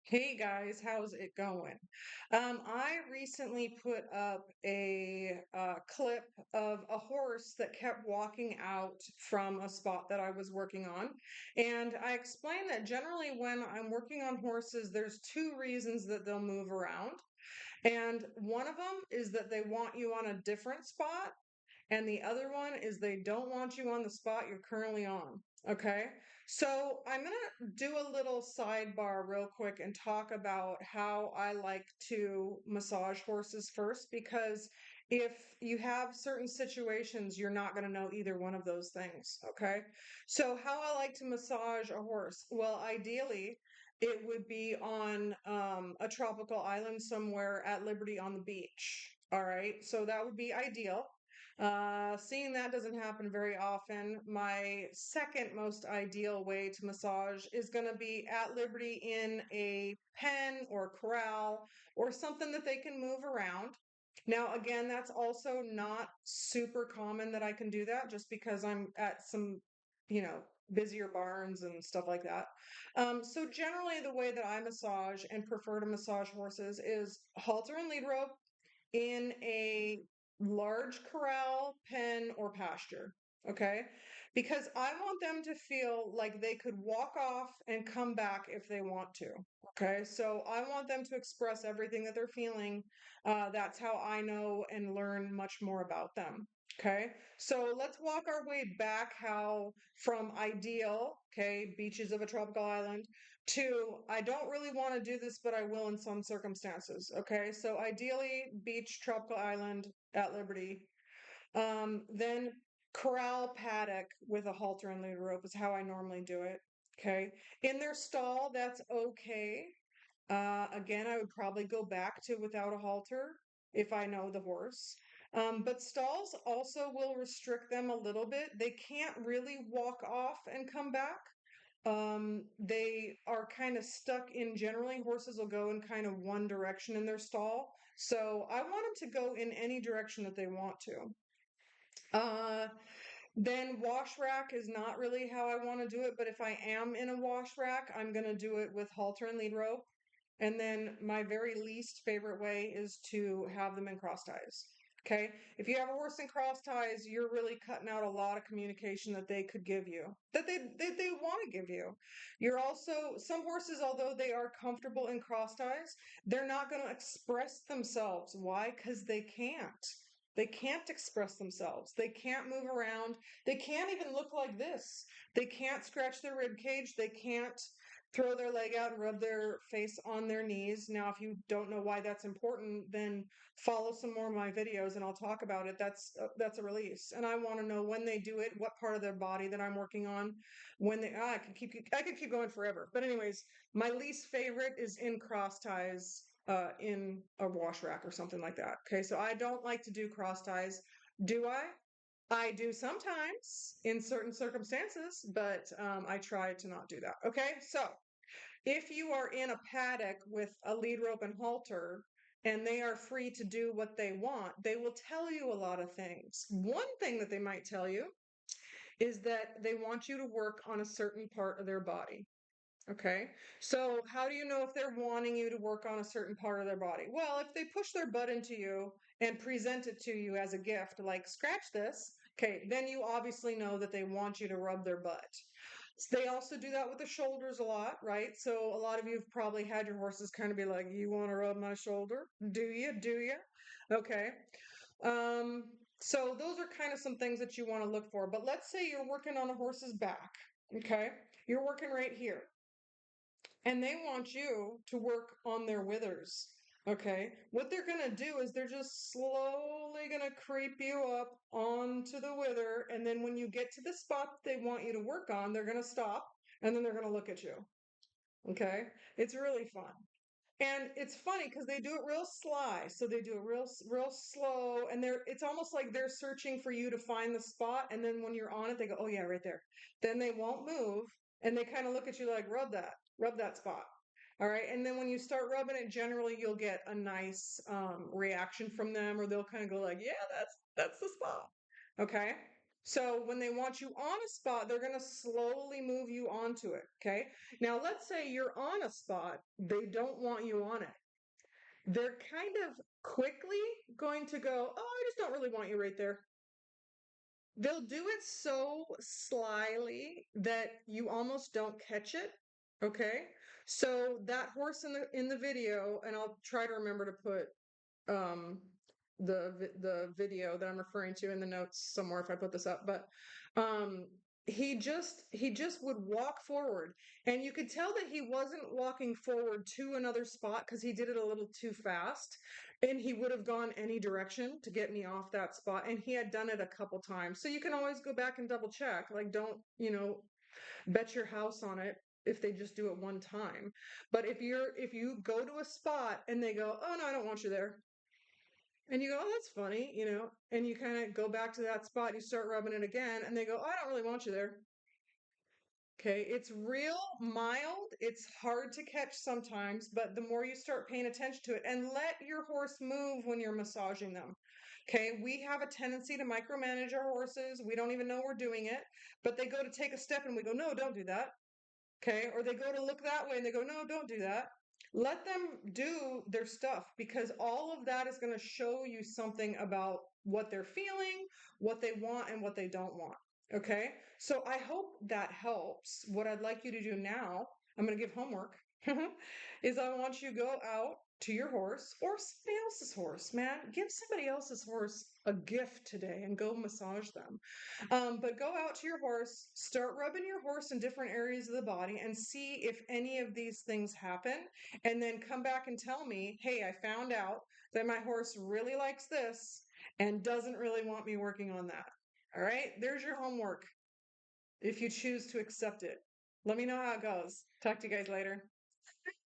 Hey guys, how's it going? I recently put up a clip of a horse that kept walking out from a spot that I was working on. And I explained that generally when I'm working on horses, there's two reasons that they'll move around. And one of them is that they want you on a different spot. And the other one is they don't want you on the spot you're currently on. Okay. So I'm going to do a little sidebar real quick and talk about how I like to massage horses first, because if you have certain situations, you're not going to know either one of those things. Okay. So, how I like to massage a horse? Well, ideally, it would be on a tropical island somewhere at Liberty on the beach. All right. So, that would be ideal. Seeing that doesn't happen very often, my second most ideal way to massage is going to be at Liberty in a pen or corral or something that they can move around. Now, again, that's also not super common that I can do that just because I'm at some, you know, busier barns and stuff like that. So, generally, the way that I massage and prefer to massage horses is halter and lead rope in a large corral, pen, or pasture. Okay. Because I want them to feel like they could walk off and come back if they want to. Okay. So I want them to express everything that they're feeling. That's how I know and learn much more about them. Okay. So let's walk our way back how from ideal, okay, beaches of a tropical island to I don't really want to do this, but I will in some circumstances. Okay. So ideally, beach, tropical island at Liberty. Then corral paddock with a halter and lead rope is how I normally do it. Okay. In their stall, that's okay. Again, I would probably go back to without a halter if I know the horse. But stalls also will restrict them a little bit. They can't really walk off and come back. They are kind of stuck in generally, horses will go in kind of one direction in their stall. So I want them to go in any direction that they want to. Uh, then wash rack is not really how I want to do it, but if I am in a wash rack, I'm going to do it with halter and lead rope. And then my very least favorite way is to have them in cross ties. Okay. If you have a horse in cross ties, you're really cutting out a lot of communication that they could give you, that they want to give you. You're also, some horses, although they are comfortable in cross ties, they're not going to express themselves. Why? Because they can't. They can't express themselves. They can't move around. They can't even look like this. They can't scratch their rib cage. They can't throw their leg out and rub their face on their knees. Now, if you don't know why that's important, then follow some more of my videos and I'll talk about it. That's a release, and I want to know when they do it, what part of their body that I'm working on. When they, I could keep going forever. But anyways, my least favorite is in cross ties. In a wash rack or something like that. Okay, so I don't like to do cross ties. Do I? I do sometimes in certain circumstances, but I try to not do that. Okay, so if you are in a paddock with a lead rope and halter and they are free to do what they want, they will tell you a lot of things. One thing that they might tell you is that they want you to work on a certain part of their body. Okay. So, how do you know if they're wanting you to work on a certain part of their body? Well, if they push their butt into you and present it to you as a gift, like scratch this, okay, then you obviously know that they want you to rub their butt. They also do that with the shoulders a lot, right? So, a lot of you have probably had your horses kind of be like, "You want to rub my shoulder? Do you? Do you?" Okay. Um, so, those are kind of some things that you want to look for. But let's say you're working on a horse's back, okay? You're working right here and they want you to work on their withers. Okay. What they're going to do is they're just slowly going to creep you up onto the wither. And then when you get to the spot they want you to work on, they're going to stop and then they're going to look at you. Okay. It's really fun. And it's funny because they do it real sly. So they do it real slow. And it's almost like they're searching for you to find the spot. And then when you're on it, they go, oh, yeah, right there. Then they won't move. And they kind of look at you like, rub that spot. All right. And then when you start rubbing it, generally you'll get a nice reaction from them, or they'll kind of go like, yeah, that's the spot. Okay. So when they want you on a spot, they're going to slowly move you onto it. Okay. Now, let's say you're on a spot, they don't want you on it. They're kind of quickly going to go, oh, I just don't really want you right there. They'll do it so slyly that you almost don't catch it. Okay. So that horse in the video, and I'll try to remember to put um the video that I'm referring to in the notes somewhere if I put this up, but um he just would walk forward, and you could tell that he wasn't walking forward to another spot because he did it a little too fast, and he would have gone any direction to get me off that spot, and he had done it a couple times. So you can always go back and double check, like, don't, bet your house on it if they just do it one time. But if you go to a spot and they go, oh no, I don't want you there, and you go, oh, that's funny, and you kind of go back to that spot, you start rubbing it again, and they go, oh, I don't really want you there. Okay, it's real mild. It's hard to catch sometimes, but the more you start paying attention to it, and let your horse move when you're massaging them. Okay, we have a tendency to micromanage our horses. We don't even know we're doing it, but they go to take a step and we go, no, don't do that. Okay. Or they go to look that way and they go, no, don't do that. Let them do their stuff, because all of that is going to show you something about what they're feeling, what they want, and what they don't want. Okay. So I hope that helps. What I'd like you to do now, I'm going to give homework, is I want you to go out to your horse or somebody else's horse, man. Give somebody else's horse a gift today and go massage them. But go out to your horse, start rubbing your horse in different areas of the body and see if any of these things happen. And then come back and tell me, hey, I found out that my horse really likes this and doesn't really want me working on that. All right, there's your homework if you choose to accept it. Let me know how it goes. Talk to you guys later.